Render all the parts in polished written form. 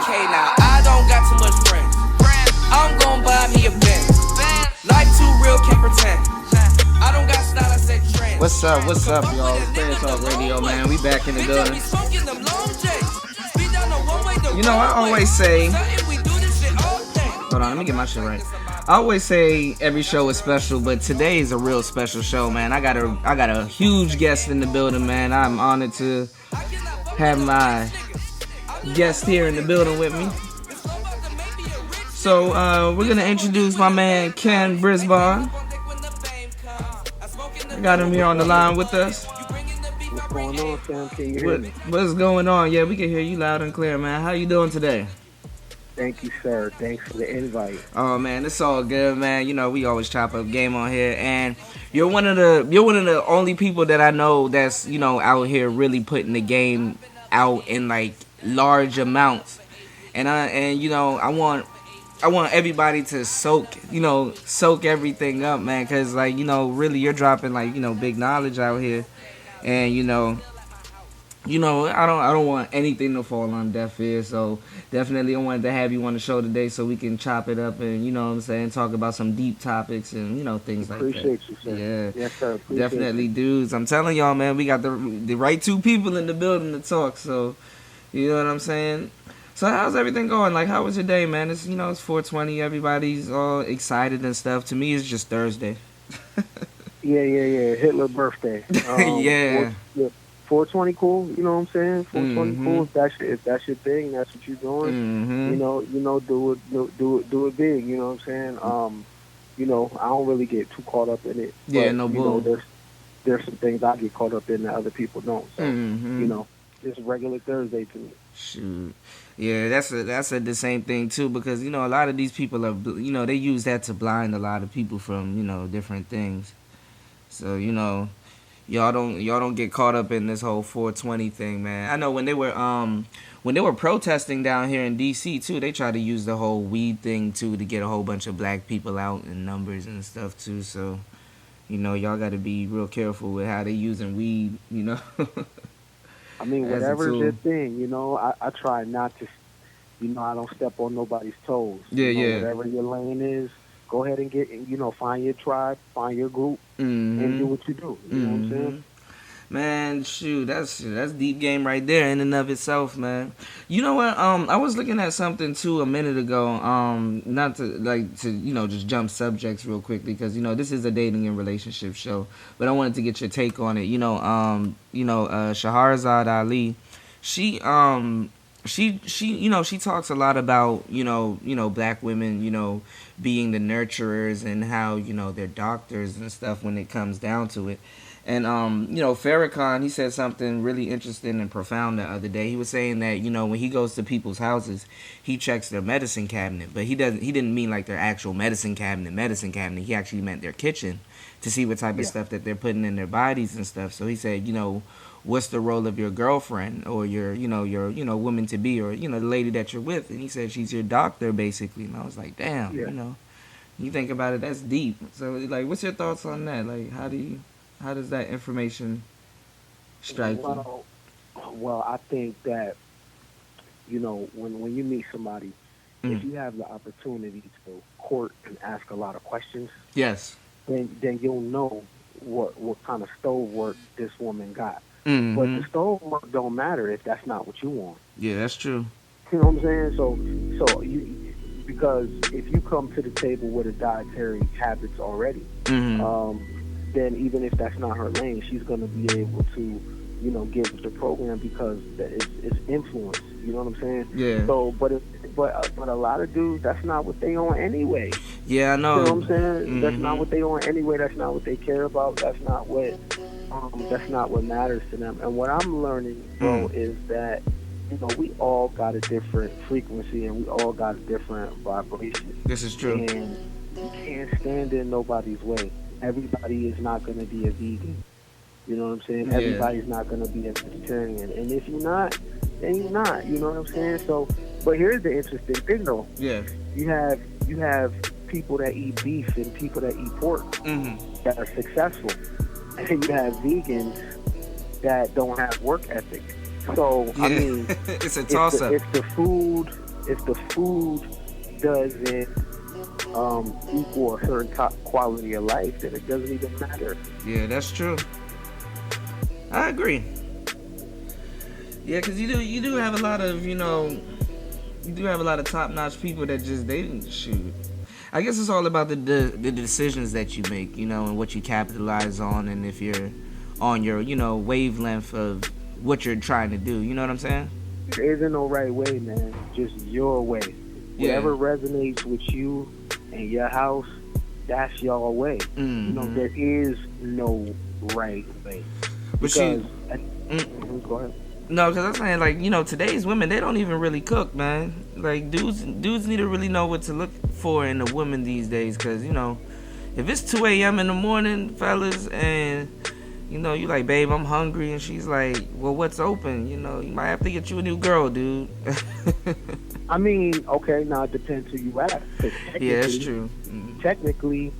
Okay, now I don't got too much friends. I'm gon' buy me a Benz. Life too real, can't pretend. I don't got style, I said trend. What's up, y'all? It's Player Talk Radio, man. We back in the building. You know, I always say, hold on, let me get my shit right. I always say every show is special, but today is a real special show, man. I got a huge guest in the building, man. I'm honored to have my guest here in the building with me. So we're gonna introduce my man Ken Brisbon. I got him here on the line with us. What's going on, Sam? Can you hear me? What's going on? Yeah, we can hear you loud and clear, man. How you doing today? Thank you, sir. Thanks for the invite. Oh man, it's all good, man. You know, we always chop up game on here, and you're one of the only people that I know that's, you know, out here really putting the game out in like large amounts. And you know, I want everybody to soak everything up, man, cause like, you know, really you're dropping like, you know, big knowledge out here, and you know, I don't want anything to fall on deaf ears, so definitely I wanted to have you on the show today so we can chop it up and, you know what I'm saying, talk about some deep topics and, you know, things like that. Appreciate you, sir. Yeah. Yes, sir. Appreciate Definitely, you. dudes. I'm telling y'all, man, we got the right two people in the building to talk, so you know what I'm saying? So how's everything going? Like, how was your day, man? It's, you know, it's 420. Everybody's all excited and stuff. To me, it's just Thursday. Yeah. Hitler birthday. Yeah. 420 cool. You know what I'm saying? 420 Mhm. cool. If that's your thing, that's what you're doing. Mm-hmm. You know, do it big. You know what I'm saying? You know, I don't really get too caught up in it. Yeah, but, no you know, bull. there's some things I get caught up in that other people don't. So, Mhm. you know, it's regular Thursday to me. Shoot. Yeah, that's the same thing too, because, you know, a lot of these people are, you know, they use that to blind a lot of people from, you know, different things. So, you know, y'all don't get caught up in this whole 420 thing, man. I know when they were protesting down here in DC too, they tried to use the whole weed thing too to get a whole bunch of black people out in numbers and stuff too. So, you know, y'all got to be real careful with how they using weed, you know. I mean, As a whatever's tool. your thing, you know, I try not to, you know, I don't step on nobody's toes. Yeah, You know, yeah. Whatever your lane is, go ahead and you know, find your tribe, find your group, and do what you do. You know what I'm saying? Man, shoot, that's deep game right there in and of itself, man. You know what? I was looking at something too a minute ago. Not to you know, just jump subjects real quickly, because, you know, this is a dating and relationship show, but I wanted to get your take on it. Shahrazad Ali, she you know, she talks a lot about, you know, black women, you know, being the nurturers and how, you know, they're doctors and stuff when it comes down to it. And, you know, Farrakhan, he said something really interesting and profound the other day. He was saying that, you know, when he goes to people's houses, he checks their medicine cabinet, but he didn't mean like their actual medicine cabinet. He actually meant their kitchen to see what type of stuff that they're putting in their bodies and stuff. So he said, you know, what's the role of your girlfriend or your woman to be, or, you know, the lady that you're with? And he said she's your doctor, basically. And I was like, damn, you know, you think about it, that's deep. So, like, what's your thoughts on that? Like, how does that information strike you? Well, I think that, you know, when you meet somebody, if you have the opportunity to court and ask a lot of questions, Yes. then you'll know what kind of stove work this woman got. Mm-hmm. But the stove work don't matter if that's not what you want. Yeah, that's true. You know what I'm saying? So because if you come to the table with a dietary habits already, then even if that's not her lane, she's going to be able to, you know, get with the program because it's influence. You know what I'm saying? Yeah. So, but a lot of dudes, that's not what they on anyway. Yeah, I know. You know what I'm saying? That's not what they on anyway. That's not what they care about. That's not what matters to them. And what I'm learning, bro, is that, you know, we all got a different frequency and we all got a different vibration. This is true. And you can't stand in nobody's way. Everybody is not going to be a vegan. You know what I'm saying? Yeah. Everybody's not going to be a vegetarian. And if you're not, then you're not. You know what I'm saying? So, but here's the interesting thing, though. Yeah. You have people that eat beef and people that eat pork that are successful. And you have vegans that don't have work ethic. So, I mean, it's a toss-up. It's the food if the food doesn't equal a certain top quality of life, then it doesn't even matter. Yeah, that's true. I agree. Yeah, because you do have a lot of, you do have a lot of top-notch people that just, they didn't shoot. I guess it's all about the decisions that you make, and what you capitalize on, and if you're on your, wavelength of what you're trying to do. You know what I'm saying? There isn't no right way, man. Just your way. Yeah. Whatever resonates with you and your house, that's your way. Mm-hmm. There is no right way. But Because, go ahead. No, because I'm saying, like, today's women, they don't even really cook, man. Like, dudes need to really know what to look for in a woman these days. Because, if it's 2 a.m. in the morning, fellas, and, you like, babe, I'm hungry. And she's like, well, what's open? You might have to get you a new girl, dude. I mean, okay, now it depends who you ask. Yeah, that's true. Technically,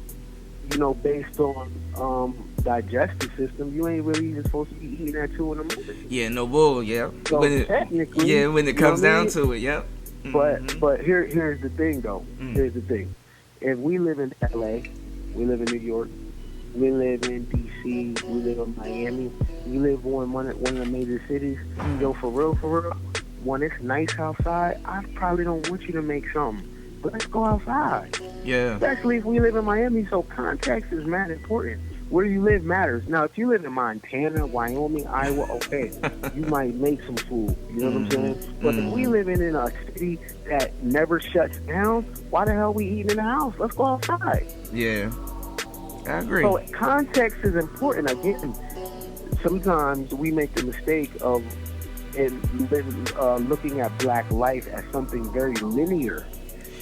based on digestive system, you ain't really even supposed to be eating at 2 in the morning. Yeah, no bull, yeah. So technically, when it comes down to it, yep. But here's the thing, though. Here's the thing. If we live in LA, we live in New York, we live in DC, we live in Miami, we live in one of the major cities, yo, for real, when it's nice outside, I probably don't want you to make something. But let's go outside. Yeah. Especially if we live in Miami, so context is mad important. Where you live matters. Now, if you live in Montana, Wyoming, Iowa, okay, you might make some food. You know what I'm saying? But if we live in a city that never shuts down, why the hell we eating in the house? Let's go outside. Yeah, I agree. So context is important. Again, sometimes we make the mistake of looking at black life as something very linear.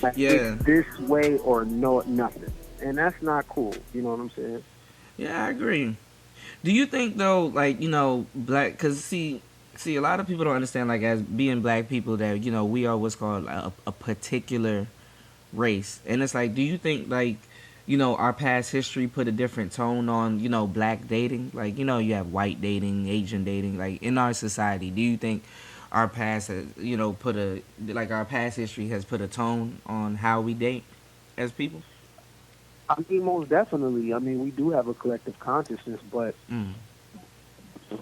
Like it's this way or no, nothing. And that's not cool. You know what I'm saying? Yeah, I agree. Do you think, though, like, black, because, see, a lot of people don't understand, like, as being black people, that, we are what's called a particular race. And it's like, do you think, like, our past history put a different tone on, black dating? Like, you have white dating, Asian dating, like, in our society. Do you think our past has, our past history has put a tone on how we date as people? I mean, most definitely. I mean, we do have a collective consciousness, but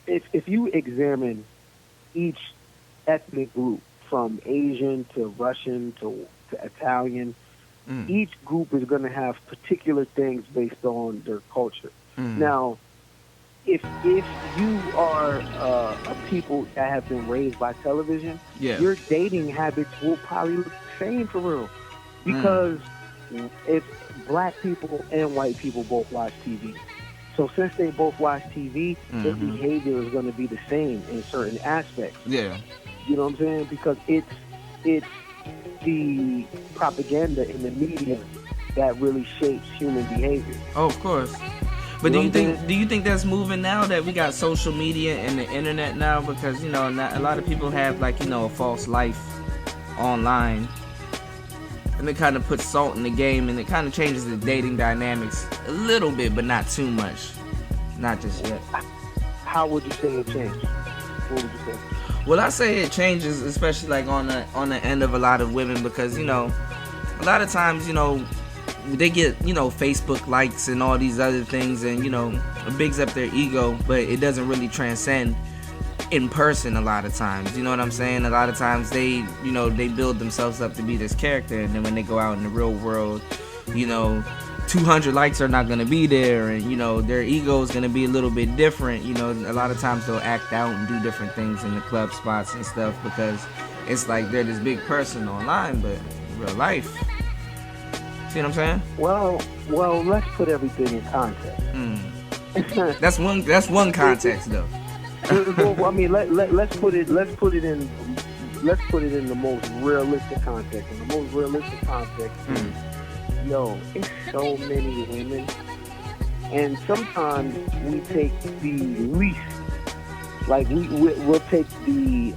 if you examine each ethnic group, from Asian to Russian to Italian, each group is going to have particular things based on their culture. Now, if you are a people that have been raised by television, your dating habits will probably look the same for real. Because if black people and white people both watch TV, so since they both watch TV, their behavior is going to be the same in certain aspects. Yeah. You know what I'm saying? Because it's the propaganda in the media that really shapes human behavior. Oh, of course. But do you think that's moving now that we got social media and the internet now? Because a lot of people have a false life online, and it kind of puts salt in the game, and it kind of changes the dating dynamics a little bit, but not too much, not just yet. How would you say it changed? What would you say? Well, I say it changes, especially like on the end of a lot of women, because a lot of times they get Facebook likes and all these other things, and it bigs up their ego, but it doesn't really transcend in person a lot of times. You know what I'm saying? A lot of times they build themselves up to be this character, and then when they go out in the real world, 200 likes are not going to be there, and their ego is going to be a little bit different. A lot of times they'll act out and do different things in the club spots and stuff, because it's like they're this big person online, but in real life, see what I'm saying? Well, let's put everything in context. That's one context, though. Well, I mean, let's put it in the most realistic context. In the most realistic context, it's so many women, and sometimes we take the least. Like we'll take the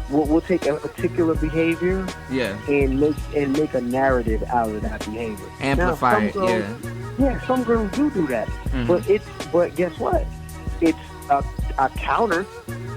we'll take a particular behavior, and make a narrative out of that behavior. Amplify it, some girls do that, but guess what? It's a counter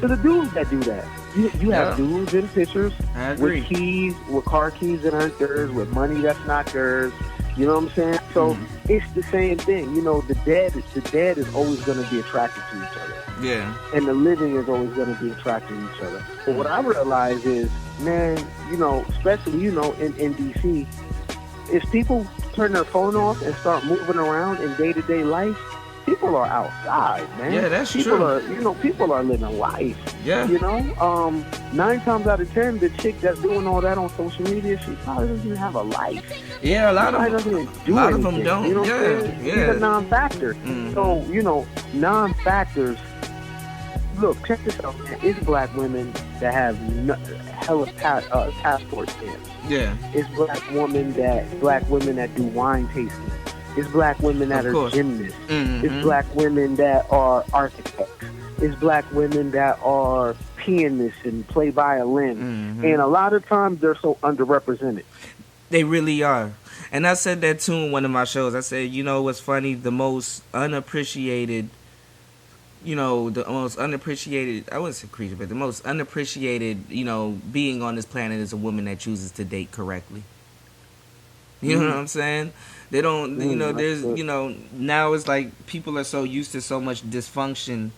to the dudes that do that. You have dudes in pictures with car keys that aren't theirs, with money that's not theirs. You know what I'm saying? So it's the same thing. You know, the dead is always going to be attracted to each other. Yeah. And the living is always going to be attracted to each other. But what I realize is, man, you know, especially, you know, in D.C., if people turn their phone off and start moving around in day-to-day life, people are outside, man. Yeah, that's true. People are living life. Yeah. You know, 9 times out of 10, the chick that's doing all that on social media, she probably doesn't even have a life. Yeah, a lot of them don't. You know what I'm saying? She's a non-factor. So, you know, non-factors. Look, check this out, man. It's black women that have hella passport stamps. Yeah. It's black women that do wine tasting. It's black women that are gymnasts. It's black women that are architects. It's black women that are pianists and play violin. And a lot of times they're so underrepresented. They really are. And I said that too in one of my shows. I said, you know what's funny? The most unappreciated, I wouldn't say creature, but the most unappreciated, you know, being on this planet is a woman that chooses to date correctly. You know what I'm saying? They don't, you know, there's, you know, now it's like people are so used to so much dysfunction.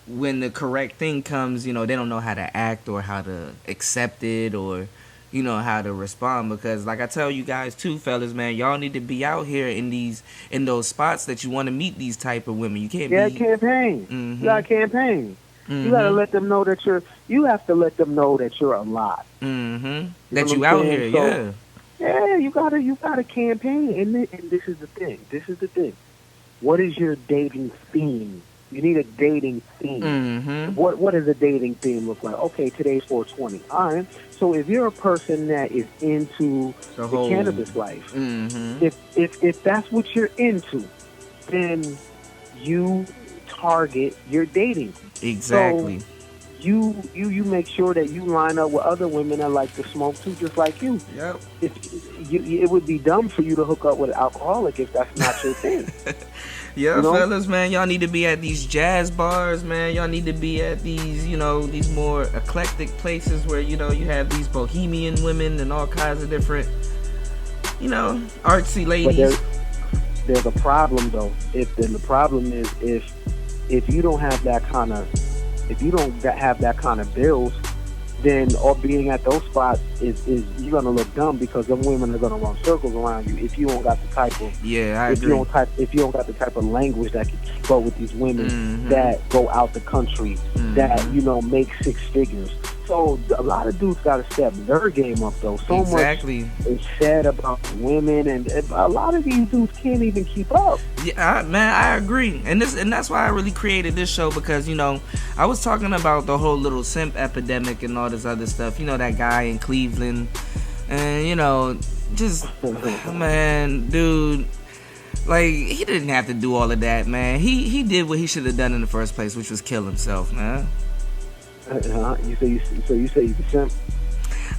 When the correct thing comes, you know, they don't know how to act or how to accept it or, you know, how to respond. Because like I tell you guys too, fellas, man, y'all need to be out here in those spots that you want to meet these type of women. You can't campaign. You gotta campaign. You gotta let them know that you have to let them know that you're alive. That you out here, yeah. Yeah, you gotta campaign, and this is the thing. What is your dating theme? You need a dating theme. What does a dating theme look like? Okay, today's 420. All right. So if you're a person that is into the cannabis life, if that's what you're into, then you target your dating. Exactly. So, you make sure that you line up with other women that like to smoke too, just like you. Yep. It would be dumb for you to hook up with an alcoholic if that's not your thing. Yeah, you know? Fellas, man, y'all need to be at these jazz bars, man. Y'all need to be at these, you know, these more eclectic places where, you know, you have these bohemian women and all kinds of different, you know, artsy ladies. But there's a problem though. The problem is if you don't have that kind of bills, then all being at those spots is you're gonna look dumb because them women are gonna run circles around you if you don't got the type of if you don't got the type of language that can keep up with these women that go out the country that, you know, make 6 figures. So a lot of dudes got to step their game up though. So much is said about women, and a lot of these dudes can't even keep up. Yeah, man, I agree, and that's why I really created this show, because, you know, I was talking about the whole little simp epidemic and all this other stuff. You know, that guy in Cleveland, and, you know, just man, dude. Like, he didn't have to do all of that, man. He did what he should have done in the first place, which was kill himself, man. You say he's a simp?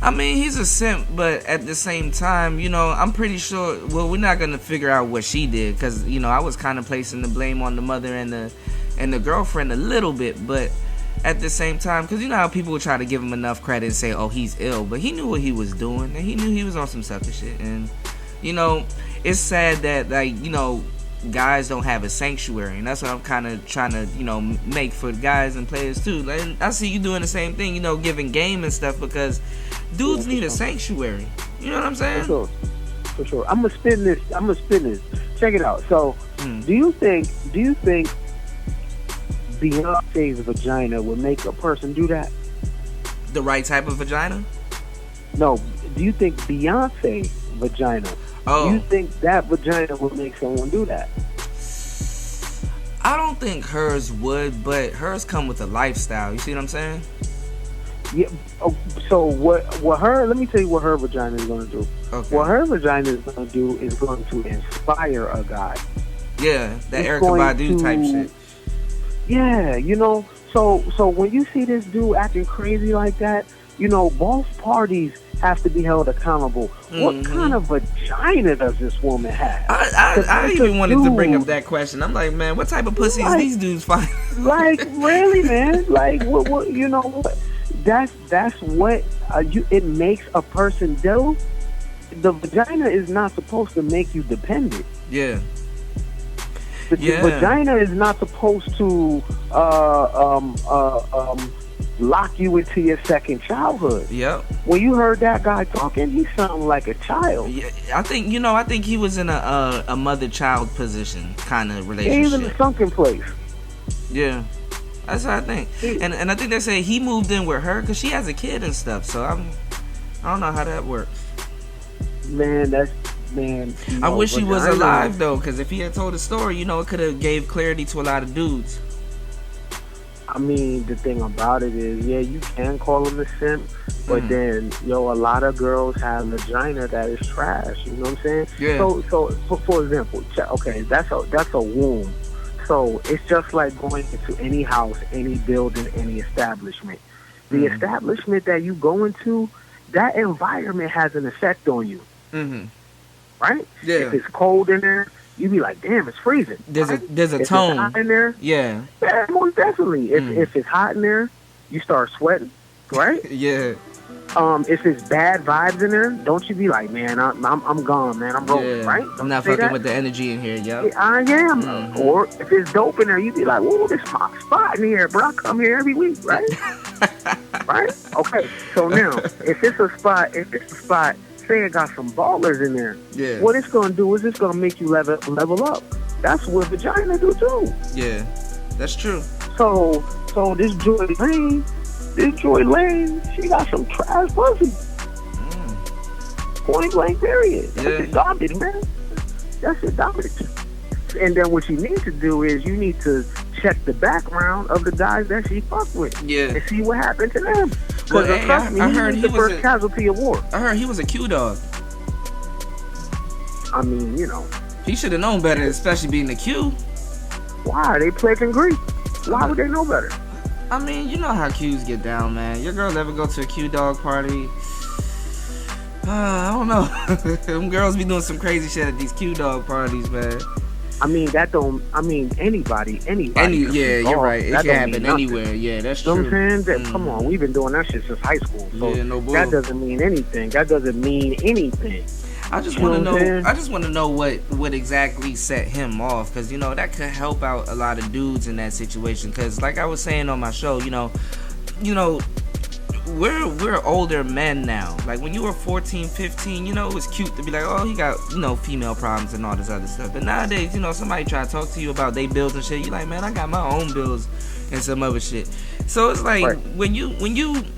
I mean, he's a simp, but at the same time, you know, I'm pretty sure. Well, we're not gonna figure out what she did, because, you know, I was kind of placing the blame on the mother and the girlfriend a little bit, but at the same time, because you know how people would try to give him enough credit and say, oh, he's ill, but he knew what he was doing, and he knew he was on some sucker shit, and, you know, it's sad that, like, you know, guys don't have a sanctuary, and that's what I'm kind of trying to, you know, make for guys and players too. Like, I see you doing the same thing, you know, giving game and stuff, because dudes need a sanctuary. You know what I'm saying? For sure. I'm gonna spin this. Check it out. So, do you think Beyonce's vagina would make a person do that? The right type of vagina? No. Do you think Beyonce's vagina? Oh. Do you think that vagina would make someone do that? I don't think hers would, but hers come with a lifestyle. You see what I'm saying? Yeah. So what her? Let me tell you what her vagina is going to do. Okay. What her vagina is going to do is going to inspire a guy. Yeah, that Erykah Badu type shit. Yeah, you know. So when you see this dude acting crazy like that, you know, both parties has to be held accountable. What kind of vagina does this woman have? I even wanted to bring up that question. I'm like, man, what type of pussy is these dudes find? Like, really, man? Like, what? You know what? That's what it makes a person do. The vagina is not supposed to make you dependent. Yeah. The vagina is not supposed to lock you into your second childhood. Yep. When you heard that guy talking, he sounded like a child. Yeah, I think he was in a mother-child position kind of relationship. He's in a sunken place. Yeah. That's what I think. And I think they say he moved in with her because she has a kid and stuff. So I don't know how that works. Man, I wish he was alive though, because if he had told the story, it could have gave clarity to a lot of dudes. I mean, the thing about it is, yeah, you can call him a simp, but then, a lot of girls have vagina that is trash. You know what I'm saying? Yeah. So for example, okay, that's a womb. So it's just like going into any house, any building, any establishment. The establishment that you go into, that environment has an effect on you. Mm-hmm. Right? Yeah. If it's cold in there, you be like, damn, it's freezing. There's a if tone. It's hot in there, yeah, most definitely. If it's hot in there, you start sweating, right? Yeah. If it's bad vibes in there, don't you be like, man, I'm gone, man, I'm rolling, right? Don't I'm not fucking with the energy in here, yo. I am. Or if it's dope in there, you be like, whoa, this my spot in here, bro. I come here every week, right? Right? Okay. So now, if it's a spot, say it got some ballers in there. Yeah. What it's gonna do is it's gonna make you level up. That's what vagina do too. Yeah, that's true. So this Joy Lane, she got some trash pussy. Point blank, period. That's it, garbage, man. That's it, garbage. And then what you need to do is you need to check the background of the guys that she fucked with. Yeah. And see what happened to them. Because I heard he was the was first casualty of war. I heard he was a Q dog. I mean, he should have known better, especially being a Q. Why? They pledging Greek. Why would they know better? I mean, you know how Qs get down, man. Your girl ever go to a Q dog party? I don't know. Them girls be doing some crazy shit at these Q dog parties, man. I mean, anybody. You're right. It can happen anywhere. Yeah, that's true. You know what I'm saying? Come on, we've been doing that shit since high school. So that doesn't mean anything. I just want to know. I just want to know what exactly set him off, because that could help out a lot of dudes in that situation. Because like I was saying on my show, we're older men now. Like when you were 14, 15, it was cute to be like, oh, he got female problems and all this other stuff. But nowadays, somebody try to talk to you about their bills and shit, you like, man, I got my own bills and some other shit. So it's like when you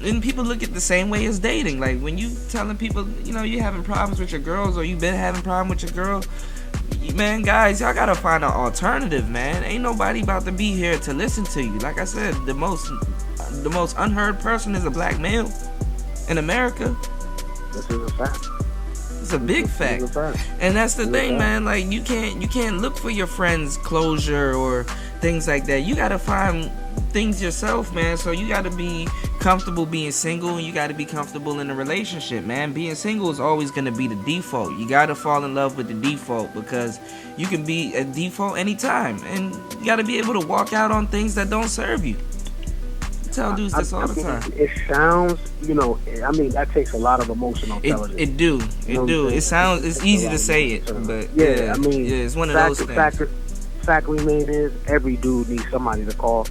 and people look at the same way as dating. Like when you telling people, you having problems with your girls, or you been having problem with your girl, man, guys, y'all gotta find an alternative, man. Ain't nobody about to be here to listen to you. Like I said, the most unheard person is a black male in America. This is a fact. It's a big fact. And that's the thing, man. Like you can't look for your friends' closure or things like that. You gotta find things yourself, man. So you gotta be comfortable being single, and you gotta be comfortable in a relationship, man. Being single is always gonna be the default. You gotta fall in love with the default, because you can be a default anytime, and you gotta be able to walk out on things that don't serve you. Tell dudes this all the time. It sounds, that takes a lot of emotional intelligence. It do. It's easy to say it, but it's one of those things. Fact remain is, every dude needs somebody to call.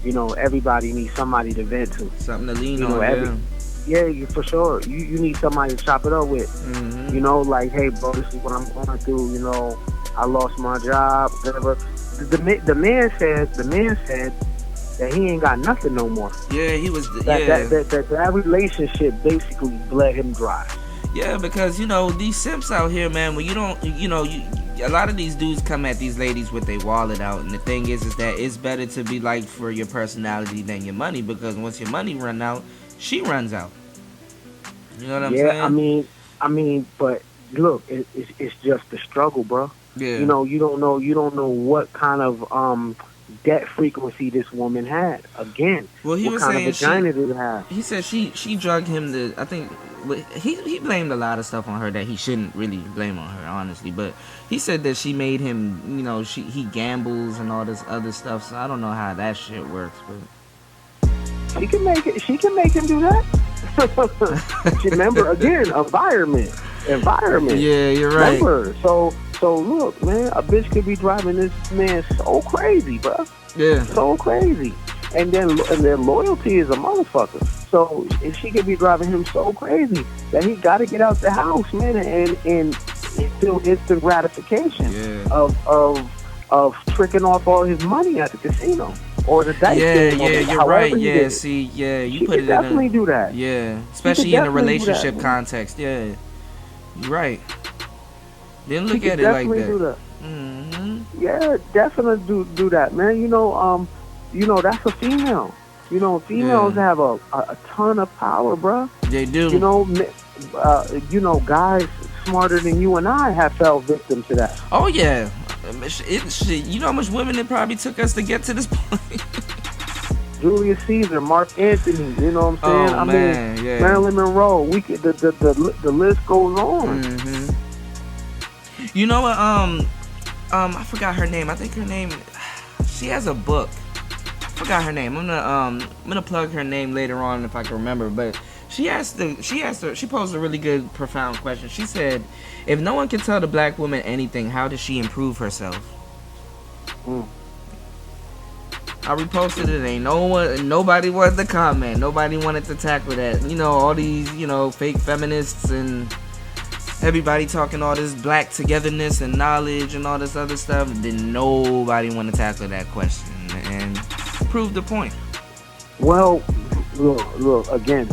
Everybody needs somebody to vent to. Something to lean on. Yeah, for sure. You need somebody to chop it up with. Mm-hmm. Like, hey, bro, this is what I'm going through. I lost my job, whatever. The man said that he ain't got nothing no more. Yeah, he was. That relationship basically bled him dry. Yeah, because these simps out here, man. When you don't, a lot of these dudes come at these ladies with their wallet out, and the thing is that it's better to be liked for your personality than your money, because once your money run out, she runs out. You know what I'm saying? I mean, but look, it's just the struggle, bro. Yeah. You don't know what kind of debt frequency this woman had. Again, well, he what was kind saying of vagina did it have? he said she drugged him to. I think he blamed a lot of stuff on her that he shouldn't really blame on her, honestly. But he said that she made him. You know, he gambles and all this other stuff. So I don't know how that shit works, but She can make it. She can make him do that. Remember, again, environment. yeah, you're right. Remember, so look, man, a bitch could be driving this man so crazy, bro. Yeah, So crazy, and then loyalty is a motherfucker. So if she could be driving him so crazy that he got to get out the house, man, and feel instant gratification of tricking off all his money at the casino or the dice game. Yeah, you're right. Yeah, see, yeah, you she put could it definitely in do that. Yeah, especially in a definitely do that, relationship man. context. Yeah, you're right. Didn't She look could at it like definitely that. do that. Mm-hmm. Yeah, definitely do that, man. You know that's a female. You know, females have a ton of power, bro. They do. You know, guys smarter than you and I have fell victim to that. Oh yeah, shit. You know how much women it probably took us to get to this point. Julius Caesar, Mark Anthony, you know what I'm saying? Oh, man, yeah. Marilyn Monroe. We could the list goes on. Mm-hmm. You know what? I forgot her name. I think her name. She has a book. Forgot her name. I'm gonna plug her name later on if I can remember. But she posed a really good, profound question. She said, "If no one can tell the black woman anything, how does she improve herself?" I reposted it. Ain't nobody wanted to comment. Nobody wanted to tackle that. You know, all these, fake feminists and everybody talking all this black togetherness and knowledge and all this other stuff. Then nobody want to tackle that question and prove the point. Well, look again.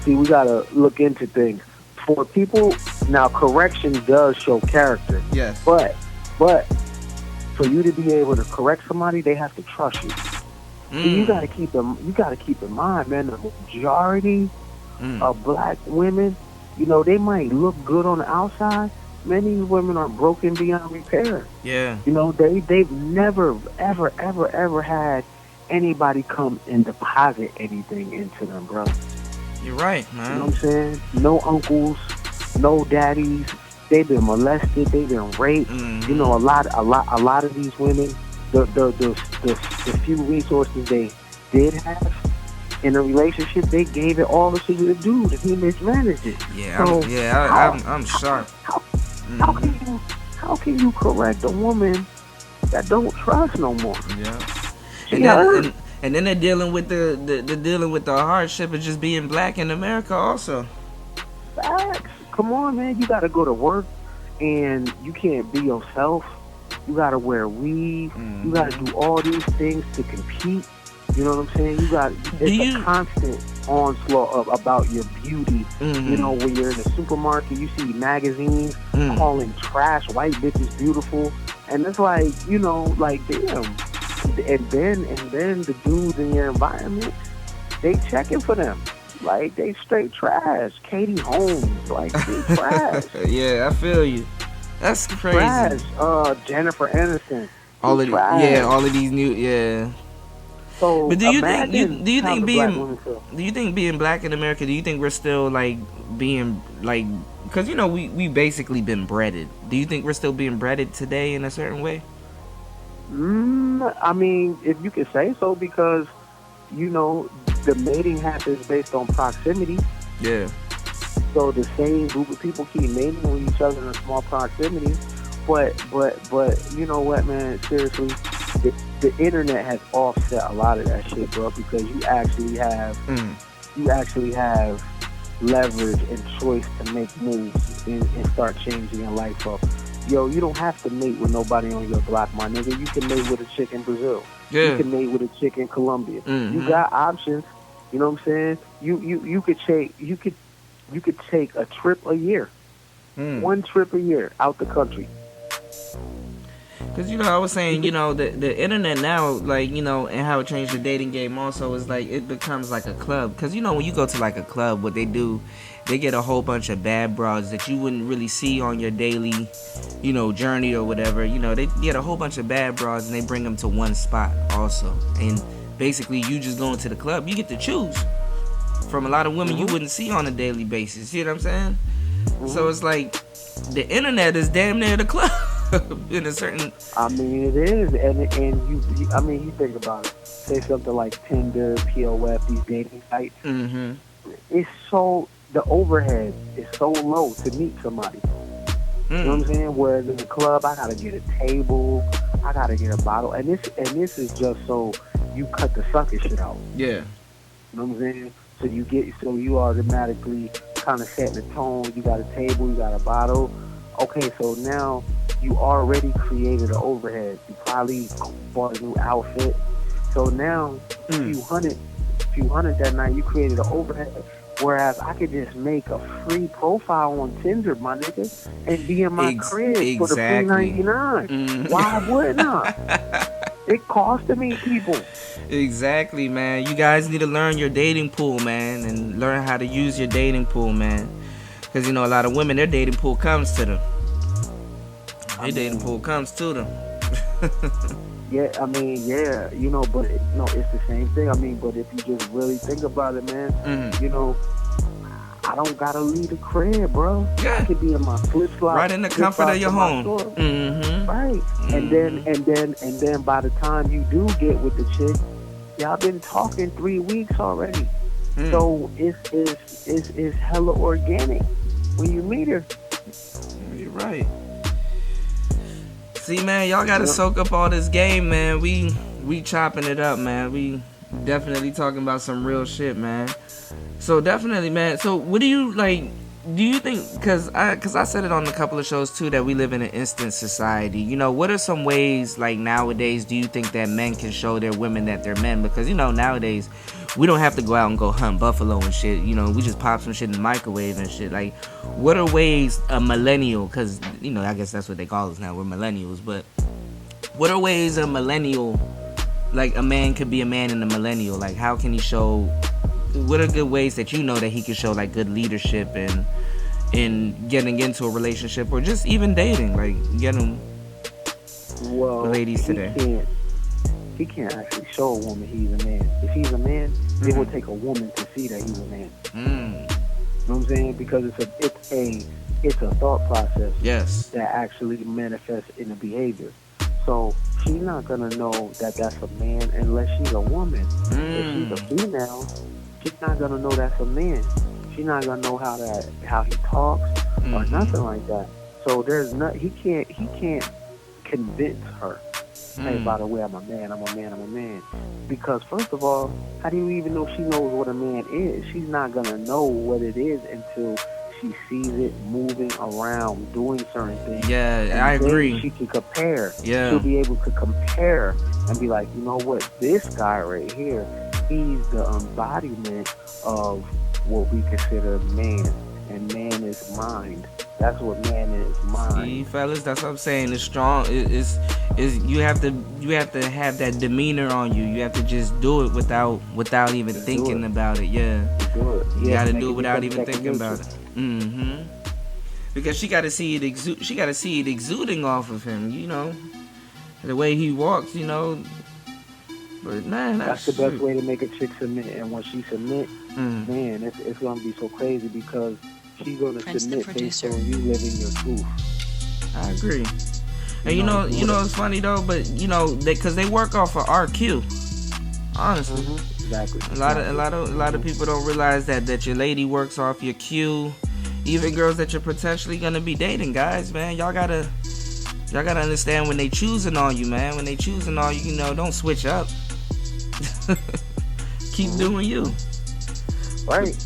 See, we gotta look into things. For people now, correction does show character. Yes. But for you to be able to correct somebody, they have to trust you. See, you gotta keep in mind, man. The majority of black women, they might look good on the outside. Many women are broken beyond repair. Yeah. They've never ever had anybody come and deposit anything into them, bro. You're right, man. You know what I'm saying? No uncles, no daddies. They've been molested. They've been raped. Mm-hmm. You know, a lot of these women, the few resources they did have in a relationship, they gave it all to the dude, and he mismanaged it. Yeah, So I'm shocked. How can you correct a woman that don't trust no more? Yeah. And then they're dealing with the hardship of just being black in America also. Facts. Come on, man. You got to go to work, and you can't be yourself. You got to wear weave. You got to do all these things to compete. You know what I'm saying? It's a constant onslaught about your beauty. You know, when you're in the supermarket, you see magazines calling trash white bitches beautiful, and it's like, damn. And then the dudes in your environment, they checking for them. Like, they straight trash. Katie Holmes, like, they trash. Yeah, I feel you. That's crazy. Trash. Jennifer Aniston. All of these new, So, but do you think being black in America, do you think we're still like being like, because we basically been breaded. Do you think we're still being breaded today in a certain way? I mean, if you could say so, because the mating happens based on proximity. Yeah. So the same group of people keep mating with each other in a small proximity. But you know what, man? Seriously, the internet has offset a lot of that shit, bro. Because you actually have leverage and choice to make moves and start changing your life up. Yo, you don't have to mate with nobody on your block, my nigga. You can mate with a chick in Brazil. Yeah. You can mate with a chick in Colombia. Mm-hmm. You got options. You know what I'm saying? You could take a trip a year. One trip a year out the country. Cause I was saying, the internet now, like, and how it changed the dating game also is like it becomes like a club. Cause when you go to like a club, what they do, they get a whole bunch of bad broads that you wouldn't really see on your daily, journey or whatever. They get a whole bunch of bad broads and they bring them to one spot also. And basically, you just going to the club, you get to choose from a lot of women you wouldn't see on a daily basis. You know what I'm saying? So it's like the internet is damn near the club. In a certain, I mean, it is, and you I mean, you think about it. Say something like Tinder, POF, these dating sites. Mm-hmm. It's so the overhead is so low to meet somebody. You know what I'm saying? Whereas in the club, I gotta get a table, I gotta get a bottle, and this is just so you cut the sucker shit out. Yeah. You know what I'm saying? So you automatically kind of set the tone. You got a table, you got a bottle. Okay, so now you already created an overhead. You probably bought a new outfit. So now, few hundred that night, you created an overhead. Whereas I could just make a free profile on Tinder, my nigga, and be in my crib for the $3.99. Why wouldn't I? It costs to meet people. Exactly, man. You guys need to learn your dating pool, man, and learn how to use your dating pool, man. Because, a lot of women, their dating pool comes to them. Their dating pool comes to them. Yeah, I mean, yeah, but it's the same thing. I mean, but if you just really think about it, man, I don't gotta leave the crib, bro. Yeah. I could be in my flip-flops. Right in the comfort of your home. Right. And then by the time you do get with the chick, y'all been talking 3 weeks already. So it's hella organic when you meet her. You're right. See, man, y'all gotta soak up all this game, man. We chopping it up, man. We definitely talking about some real shit, man. So definitely, man. So what do you like? Do you think? Cause I said it on a couple of shows too that we live in an instant society. What are some ways like nowadays do you think that men can show their women that they're men? Because nowadays we don't have to go out and go hunt buffalo and shit. We just pop some shit in the microwave and shit. Like, what are ways a millennial? Because I guess that's what they call us now. We're millennials. But what are ways a millennial, like a man could be a man in a millennial? Like, how can he show? What are good ways that that he can show like good leadership and in getting into a relationship or just even dating, like getting ladies today? He can't actually show a woman he's a man. If he's a man, it will take a woman to see that he's a man. You know what I'm saying? Because it's a thought process. Yes. That actually manifests in the behavior. So she's not gonna know that that's a man unless she's a woman. If she's a female, she's not gonna know that's a man. She's not gonna know how he talks or nothing like that. So he can't convince her. Hey, by the way, I'm a man. Because first of all, how do you even know she knows what a man is? She's not gonna know what it is until she sees it moving around, doing certain things. Yeah, and I agree. She can compare. Yeah. She'll be able to compare and be like, you know what, this guy right here, he's the embodiment of what we consider man. And man is mind. That's what man is, mind. See, fellas, that's what I'm saying. It's strong. Is you have to have that demeanor on you. You have to just do it without even just thinking about it. Yeah. Do it. You gotta do it without even thinking about it. Because she gotta see it exude. She gotta see it exuding off of him. The way he walks. But man, that's the best way to make a chick submit. And when she submit, man, it's gonna be so crazy because she's gonna submit based on you living your truth. I agree. And you know it's funny though, but because they work off of RQ. Honestly, exactly. A lot of people don't realize that your lady works off your Q. Even girls that you're potentially gonna be dating, guys, man, y'all gotta understand when they choosing on you, man. When they choosing on you, don't switch up. Keep doing you. Right.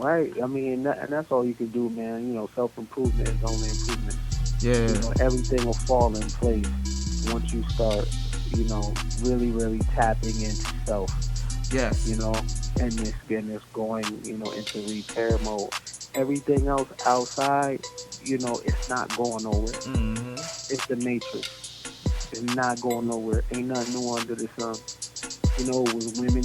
I mean, and that's all you can do, man. Self-improvement is only improvement. Yeah. Everything will fall in place once you start, really, really tapping into self. Yes. And this going, into repair mode. Everything else outside, it's not going nowhere. It's the matrix. is not going nowhere. Ain't nothing new under the sun. You know, it was women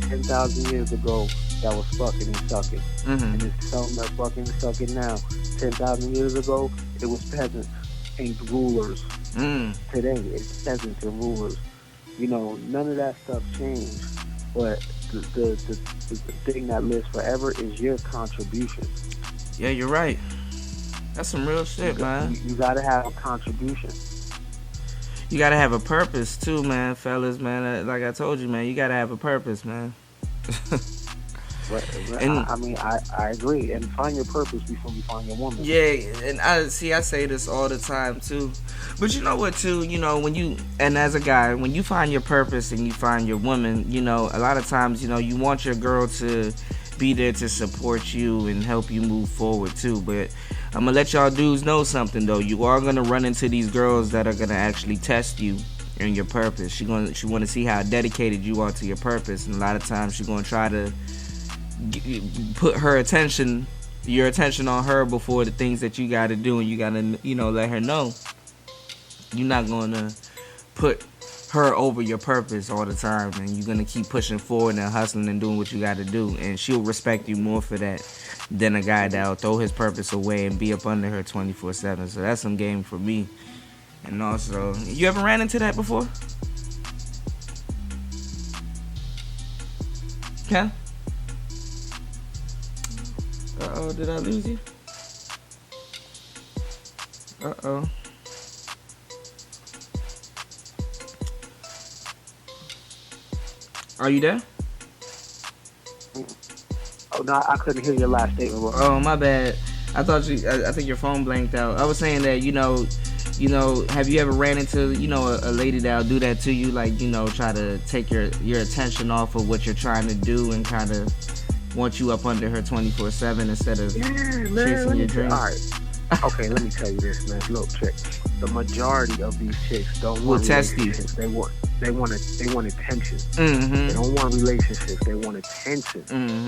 10,000 years ago that was fucking and sucking. And it's something that's fucking and sucking now. 10,000 years ago, it was peasants and rulers. Today, it's peasants and rulers. You know, none of that stuff changed. But the thing that lives forever is your contribution. Yeah, you're right. That's some real shit, man. You gotta have a contribution. You gotta have a purpose too, man, fellas, man. Like I told you, man, you gotta have a purpose, man. I agree. And find your purpose before you find your woman. Yeah, and I say this all the time too. But you know what too, you know, and as a guy, when you find your purpose and you find your woman, you know, a lot of times, you know, you want your girl to be there to support you and help you move forward too. But I'm gonna let y'all dudes know something though. You are gonna run into these girls that are gonna actually test you and your purpose. She want to see how dedicated you are to your purpose, and a lot of times she's gonna try to put your attention on her before the things that you gotta do, and you gotta, you know, let her know you're not gonna put her over your purpose all the time, and you're gonna keep pushing forward and hustling and doing what you gotta do, and she'll respect you more for that than a guy that'll throw his purpose away and be up under her 24/7. So that's some game for me. And also, you ever ran into that before? Ken? Uh-oh, did I lose you? Uh-oh. Are you there? Oh, no, I couldn't hear your last statement, bro. Oh, my bad. I think your phone blanked out. I was saying that, you know, have you ever ran into, you know, a lady that'll do that to you? Like, you know, try to take your attention off of what you're trying to do and kind of want you up under her 24/7 instead of chasing your dreams. All right. Okay, let me tell you this, man. Look, chick. The majority of these chicks don't want relationships. They want attention. They don't want relationships. They want attention.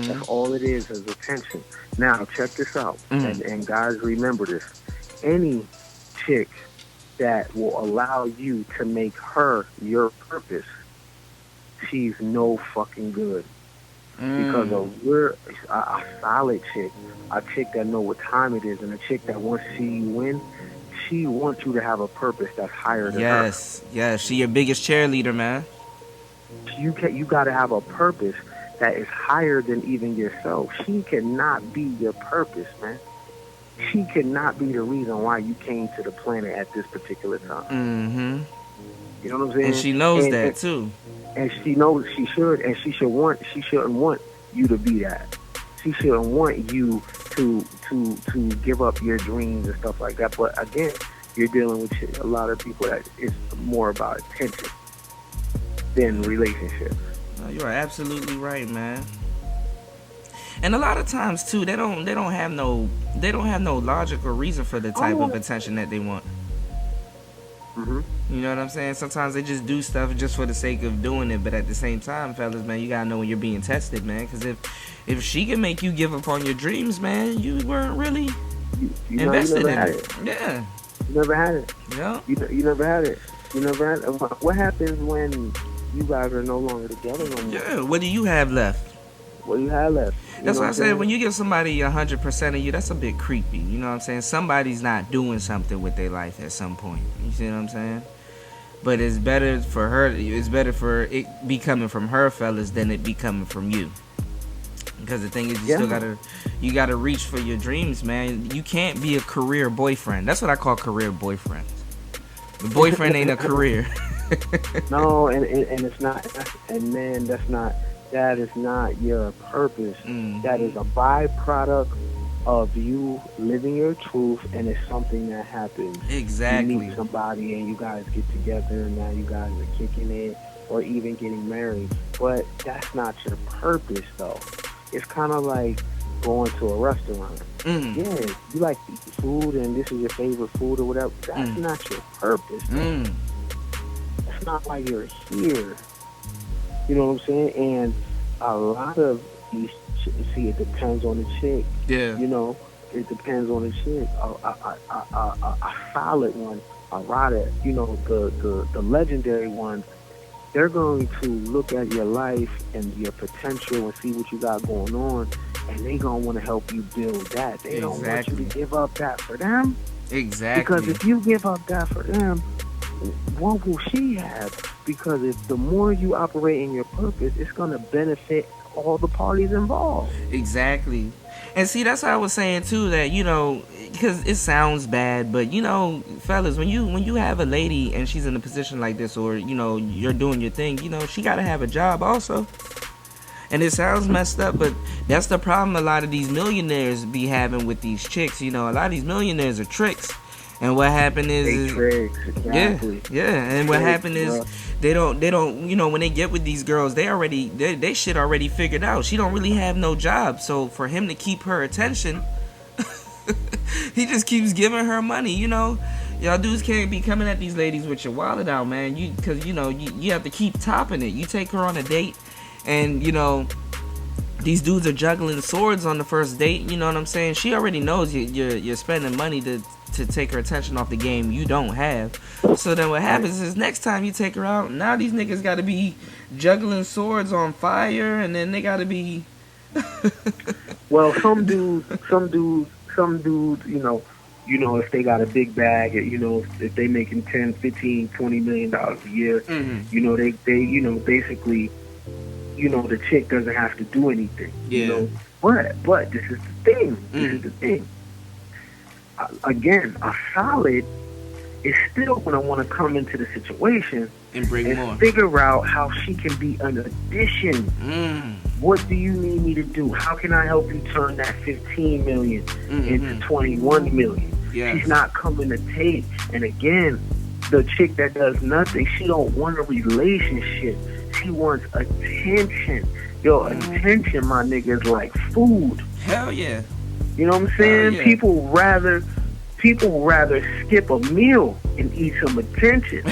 That's all it is attention. Now, check this out. And guys, remember this. Any chick that will allow you to make her your purpose, she's no fucking good. Because we're a solid chick, a chick that know what time it is, and a chick that wants to see you win. She wants you to have a purpose that's higher than her. Yes, she your biggest cheerleader, man. You got to have a purpose that is higher than even yourself. She cannot be your purpose, man. She cannot be the reason why you came to the planet at this particular time. You know what I'm saying? And she knows that too. And she knows she should, and she shouldn't want you to be that. She shouldn't want you to give up your dreams and stuff like that. But again, you're dealing with a lot of people that is more about attention than relationships. No, you are absolutely right, man. And a lot of times too, they don't have no logical reason for the type of attention that they want. You know what I'm saying? Sometimes they just do stuff just for the sake of doing it, but at the same time, fellas, man, you gotta know when you're being tested, man. Because if she can make you give up on your dreams, man, you weren't really invested in it. Yeah. You never had it. Yeah. You never had it. You never had it. What happens when you guys are no longer together no more? Yeah. What do you have left? What do you have left? That's why I said when you give somebody 100% of you, that's a bit creepy. You know what I'm saying? Somebody's not doing something with their life at some point. You see what I'm saying? But it's better for her. It's better for it be coming from her, fellas, than it be coming from you. Because the thing is, you gotta reach for your dreams, man. You can't be a career boyfriend. That's what I call career boyfriend. The boyfriend ain't a career. No, and it's not. And man, that is not your purpose. That is a byproduct of you living your truth, and it's something that happens. Exactly. You meet somebody and you guys get together, and now you guys are kicking it or even getting married. But that's not your purpose, though. It's kind of like going to a restaurant. Yeah, you like to eat food, and this is your favorite food or whatever. That's not your purpose, though. That's not why you're here. You know what I'm saying? And a lot of these, it depends on the chick. Yeah. You know, it depends on the chick. A solid one a lot of, the legendary ones, they're going to look at your life and your potential and see what you got going on, and they gonna want to help you build that. They don't want you to give up that for them. Exactly. Because if you give up that for them, what will she have? Because if the more you operate in your purpose, it's gonna benefit all the parties involved. Exactly. And see, that's what I was saying too, that, because it sounds bad, but fellas, when you have a lady and she's in a position like this, or you're doing your thing, she gotta have a job also. And it sounds messed up, but that's the problem a lot of these millionaires be having with these chicks. A lot of these millionaires are tricks. And what happened is, tricks, exactly. Yeah. And what happened is, they don't, when they get with these girls, they shit already figured out. She don't really have no job. So for him to keep her attention, he just keeps giving her money, Y'all dudes can't be coming at these ladies with your wallet out, man. Because you have to keep topping it. You take her on a date, and these dudes are juggling swords on the first date. You know what I'm saying? She already knows you're spending money to take her attention off the game you don't have. So then what happens is, next time you take her out, now these niggas got to be juggling swords on fire, and then they got to be. Well, some dudes, if they got a big bag, if they making 10, 15, 20 million dollars a year, they basically, the chick doesn't have to do anything. But this is the thing. This is the thing. Again, a solid is still going to want to come into the situation and bring more. Figure out how she can be an addition. What do you need me to do? How can I help you turn that 15 million into 21 million? Yes. She's not coming to take. And again, the chick that does nothing, she don't want a relationship. She wants attention. Attention, my nigga, is like food. Hell yeah. You know what I'm saying? Yeah. People rather skip a meal and eat some attention.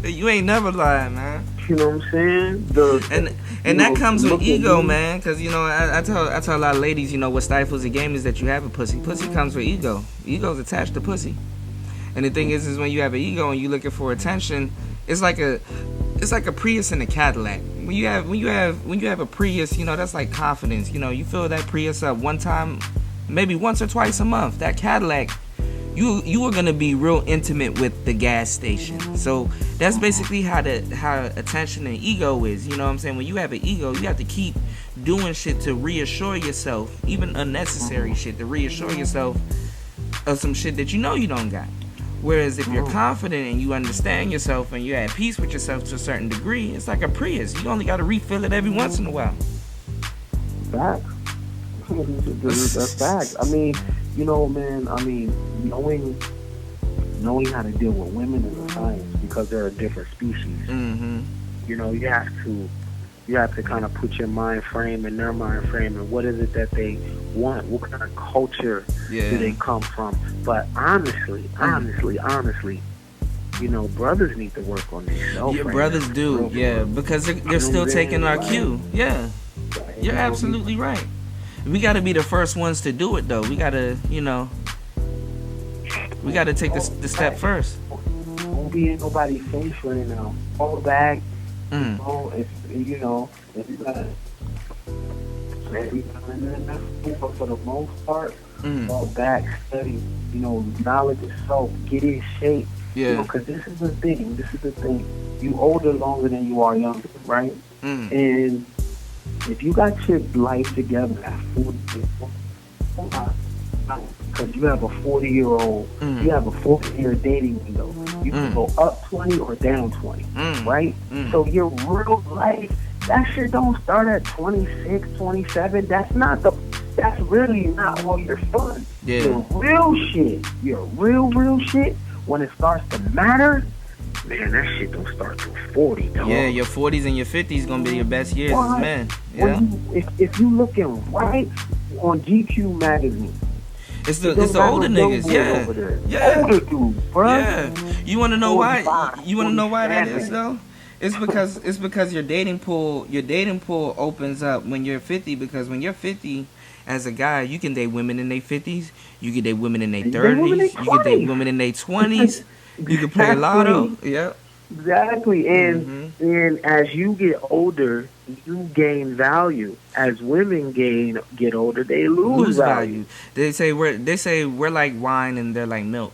You ain't never lying, man. You know what I'm saying? And that comes with ego, man. Because I tell a lot of ladies, what stifles the game is that you have a pussy. Pussy comes with ego. Ego's attached to pussy. And the thing is when you have an ego and you're looking for attention, it's like a Prius and a Cadillac. When you have a Prius, that's like confidence. You fill that Prius up one time, maybe once or twice a month. That Cadillac, you are gonna be real intimate with the gas station. So that's basically how attention and ego is. You know what I'm saying? When you have an ego, you have to keep doing shit to reassure yourself, even unnecessary shit, to reassure yourself of some shit that you don't got. Whereas if you're confident and you understand yourself and you're at peace with yourself to a certain degree, it's like a Prius. You only got to refill it every once in a while. Facts. That's facts. I mean, man, knowing how to deal with women is a science, because they're a different species. Mm-hmm. You have to kind of put your mind frame in their mind frame, and what is it that they want? What kind of culture do they come from? But honestly, brothers need to work on themselves. Yeah, brothers do. Yeah, because they're still taking our cue. Yeah, you're absolutely right. We got to be the first ones to do it, though. We got to, take the step first. Don't be in nobody's face right now. Fall back. If you got for the most part, fall back, study, knowledge of self, get in shape. Yeah. Because this is the thing. You older longer than you are younger, right? And if you got your life together at 40, because you have a 40-year-old, you have a 40-year dating window. You can go up 20 or down 20, right? So your real life, that shit don't start at 26, 27. That's really not all your fun. Yeah. Your real shit, when it starts to matter, man, that shit don't start till 40, dog. Yeah, your 40s and your 50s gonna be your best years as men. Yeah. If you looking right on GQ magazine, it's the older niggas, yeah. Older dudes, bro. Yeah. You wanna know why? You wanna know why that is though? It's because your dating pool opens up when you're 50, because when you're 50 as a guy, you can date women in their 50s, you can date women in their 30s, you can date women in their 20s. You can play lotto. Yep. Exactly. And as you get older, you gain value. As women get older, they lose value. They say we're like wine and they're like milk.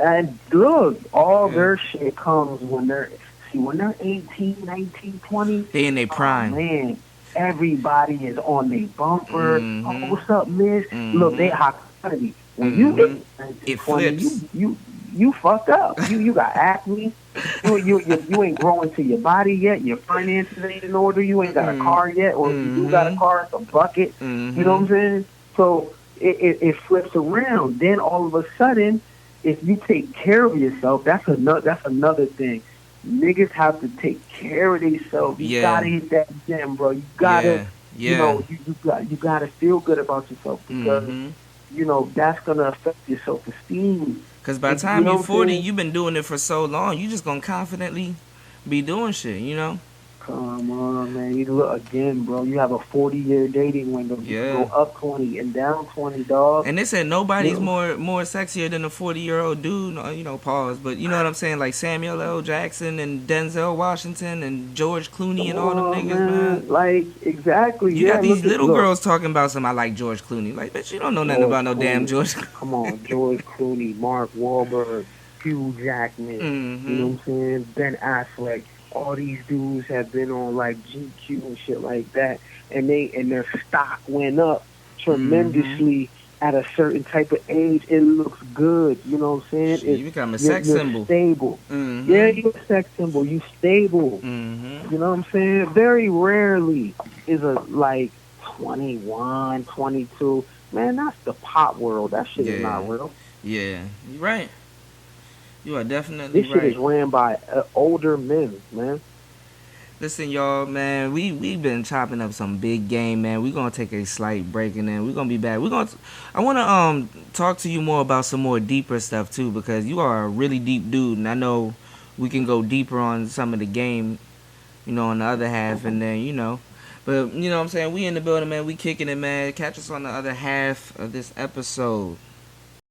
And look, all their shit comes when they're 18, 19, 20. They in their prime. Man, everybody is on their bumper. Oh, what's up, miss? Look, they hot commodity. When you 19, it 20, flips. You fucked up. You got acne. You ain't growing to your body yet. Your finances ain't in order. You ain't got a car yet, or if you do got a car, it's a bucket. You know what I'm saying? So it flips around. Then all of a sudden, if you take care of yourself, that's another thing. Niggas have to take care of themselves. You gotta hit that gym, bro. You gotta, you know, you gotta feel good about yourself because you know that's gonna affect your self-esteem. Because by the time you're 40, you've been doing it for so long, you just gonna confidently be doing shit, you know? Come on, man. You look again, bro. You have a 40-year dating window. You go up 20 and down 20, dog. And they said nobody's more sexier than a 40-year-old dude. You know, pause. But you know what I'm saying? Like Samuel L. Jackson and Denzel Washington and George Clooney and all them niggas, man. Like, exactly. You got these little girls talking about I like George Clooney. Like, bitch, you don't know nothing about no damn George Clooney. Come on, George Clooney, Mark Wahlberg, Hugh Jackman. You know what I'm saying? Ben Affleck. All these dudes have been on like GQ and shit like that, and their stock went up tremendously at a certain type of age. It looks good, you know what I'm saying? You become a sex symbol. Stable. Yeah, you're a sex symbol. You stable. You know what I'm saying? Very rarely is a like 21, 22. Man, that's the pop world. That shit is not real. Yeah, you're right. You are definitely right. This shit is ran by older men, man. Listen, y'all, man, we've been chopping up some big game, man. We're gonna take a slight break and then we're gonna be back. I wanna talk to you more about some more deeper stuff too, because you are a really deep dude, and I know we can go deeper on some of the game, you know, on the other half, and then but you know what I'm saying, we in the building, man. We kicking it, man. Catch us on the other half of this episode.